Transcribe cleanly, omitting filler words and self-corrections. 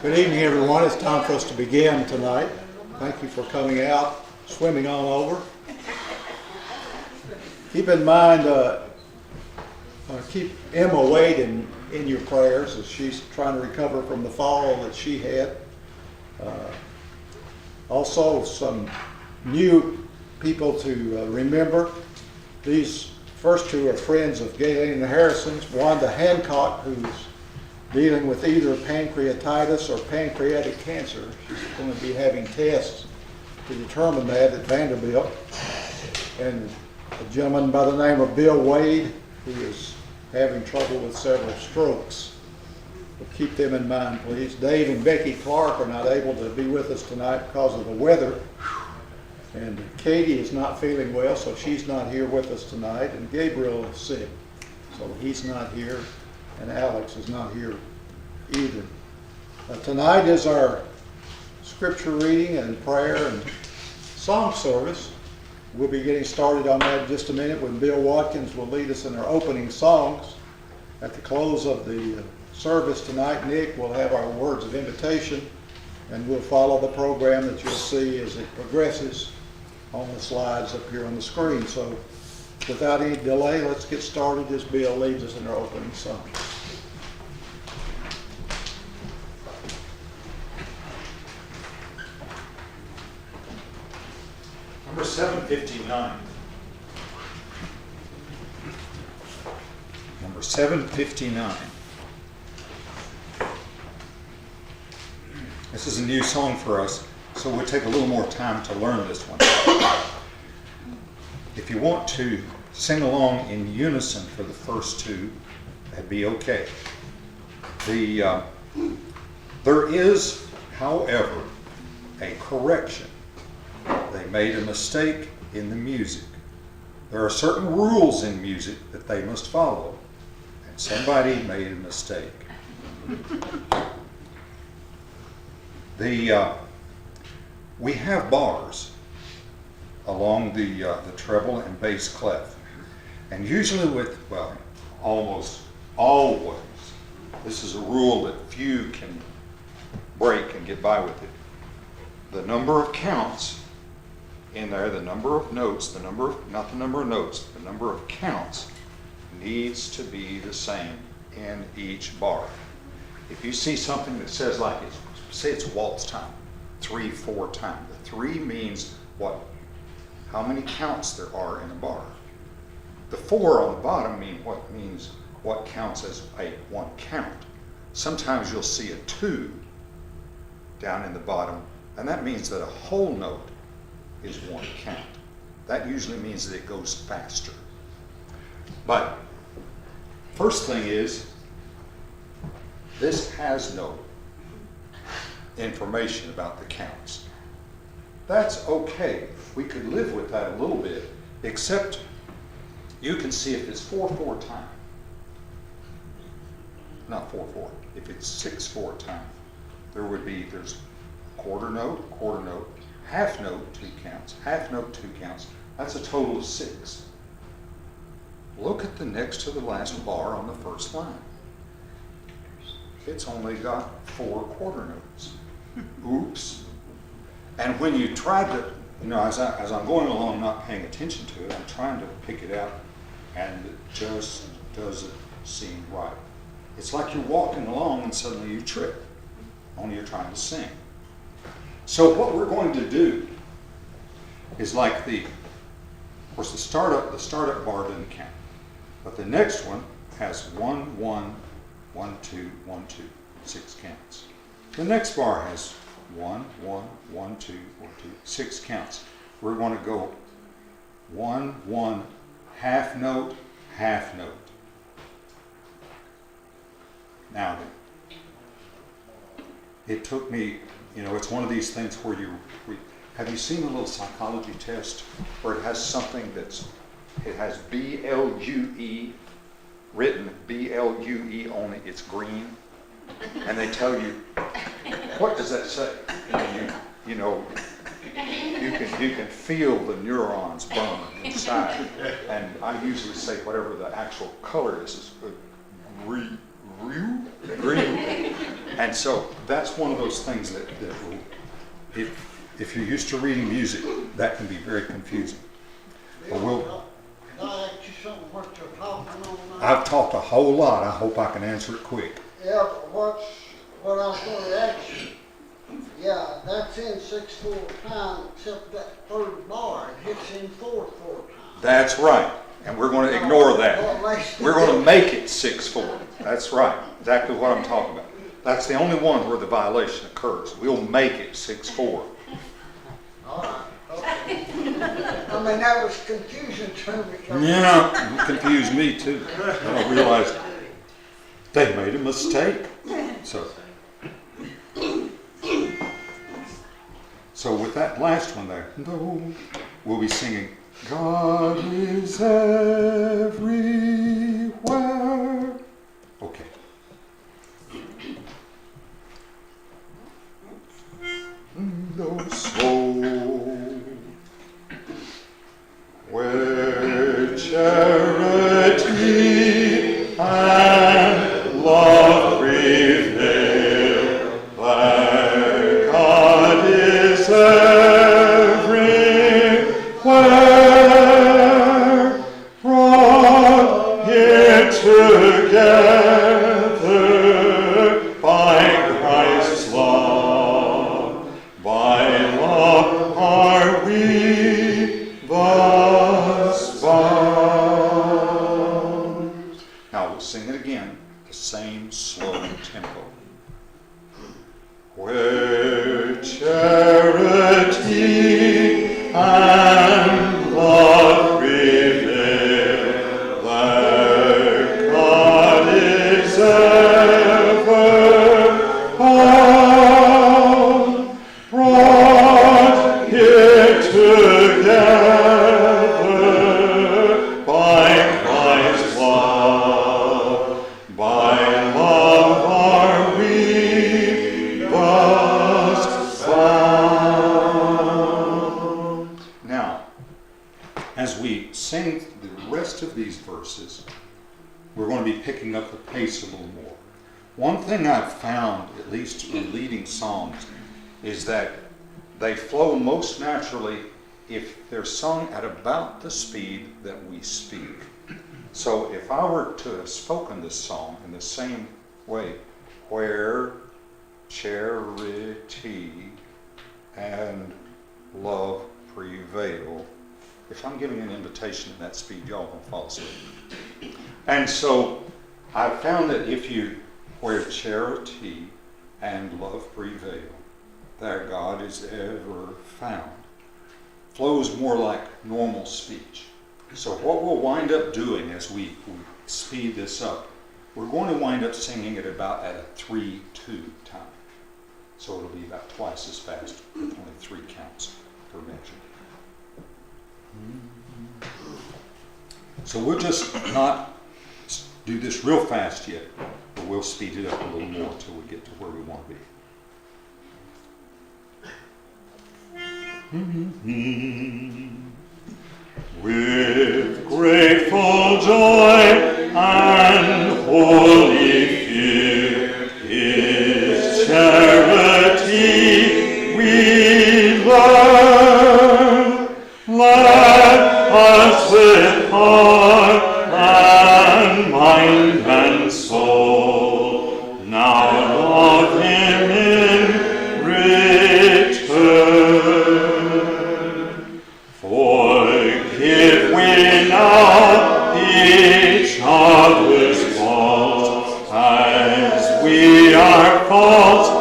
Good evening, everyone. It's time for us to begin tonight. Thank you for coming out, swimming on over. Keep in mind, keep Emma Wade in your prayers as she's trying to recover from the fall that she had. Also, some new people to remember. These first two are friends of Galen Harrison's. Wanda Hancock, who's dealing with either pancreatitis or pancreatic cancer. She's going to be having tests to determine that at Vanderbilt. And a gentleman by the name of Bill Wade, who is having trouble with several strokes. We'll keep them in mind, please. Dave and Becky Clark are not able to be with us tonight because of the weather. And Katie is not feeling well, so she's not here with us tonight. And Gabriel is sick, so he's not here. And Alex is not here either. Tonight is our scripture reading and prayer and song service. We'll be getting started on that in just a minute when Bill Watkins will lead us in our opening songs. At the close of the service tonight, Nick will have our words of invitation, and we'll follow the program that you'll see as it progresses on the slides up here on the screen. So without any delay, let's get started as Bill leads us in our opening song. Number 759. Number 759. This is a new song for us, so we'll take a little more time to learn this one. If you want to sing along in unison for the first two, that'd be okay. There is, however, a correction. They made a mistake in the music. There are certain rules in music that they must follow, and somebody made a mistake. We have bars along the treble and bass clef, and usually almost always, this is a rule that few can break and get by with it. The number of counts in there, the number of notes, not the number of notes, the number of counts needs to be the same in each bar. If you see something that says say it's waltz time, 3/4 time. The 3 means how many counts there are in a bar. The 4 on the bottom means what counts as one count. Sometimes you'll see a 2 down in the bottom, and that means that a whole note is one count. That usually means that it goes faster. But first thing is, this has no information about the counts. That's okay. We could live with that a little bit, except you can see if it's 4/4 time. Not 4/4. If it's 6/4 time, there's quarter note, half note, 2 counts, half note, 2 counts. That's a total of 6. Look at the next to the last bar on the first line. It's only got 4 quarter notes. Oops. And when you try to, as I'm going along not paying attention to it, I'm trying to pick it out, and it just doesn't seem right. It's like you're walking along and suddenly you trip, only you're trying to sing. So what we're going to do is of course the startup bar doesn't count, but the next one has 1, 1, 1, 2, 1, 2, 6 counts. The next bar has 1, 1, 1, 2, 1, 2, 6 counts. We're going to go 1, 1, half note, half note. Now, it took me, it's one of these things where have you seen a little psychology test where it has something it has B-L-U-E, written B-L-U-E only, it's green, and they tell you, what does that say? And you can feel the neurons burn inside, and I usually say whatever the actual color is green. And so that's one of those things that will, if you're used to reading music, that can be very confusing. But Can I ask you something, what you're talking on now? I've talked a whole lot. I hope I can answer it quick. Yeah, but what I was gonna ask you, yeah, that's in 6/4 time, except that third bar, it hits in 4/4 time. That's right. And we're going to ignore that. We're going to make it 6/4. That's right. Exactly what I'm talking about. That's the only one where the violation occurs. We'll make it 6/4. All right, okay. I mean, that was confusing to me. Yeah, it confused me too. I realized they made a mistake. So with that last one there, we'll be singing, God is everywhere. Okay. No soul where charity and love prevail, where God is everywhere, brought here together by Christ's love. By love are we thus bound. Now we'll sing it again, the same slow tempo. Where charity and love prevail, where God is ever found, brought here together by Christ's love. By love are we thus found. Now, as we sing the rest of these verses, we're going to be picking up the pace a little more. One thing I've found, at least in leading songs, is that they flow most naturally if they're sung at about the speed that we speak. So if I were to have spoken this song in the same way, where charity and love prevail, if I'm giving an invitation in that speed, y'all gonna fall asleep. And so I've found that if you, where charity and love prevail, there God is ever found, flows more like normal speech. So what we'll wind up doing as we speed this up, we're going to wind up singing it about at a 3/2 time. So it'll be about twice as fast with only 3 counts per measure. So we'll just not do this real fast yet, but we'll speed it up a little more until we get to where we want to be. With grateful joy and holy fear, His charity we learn. Let us with heart and mind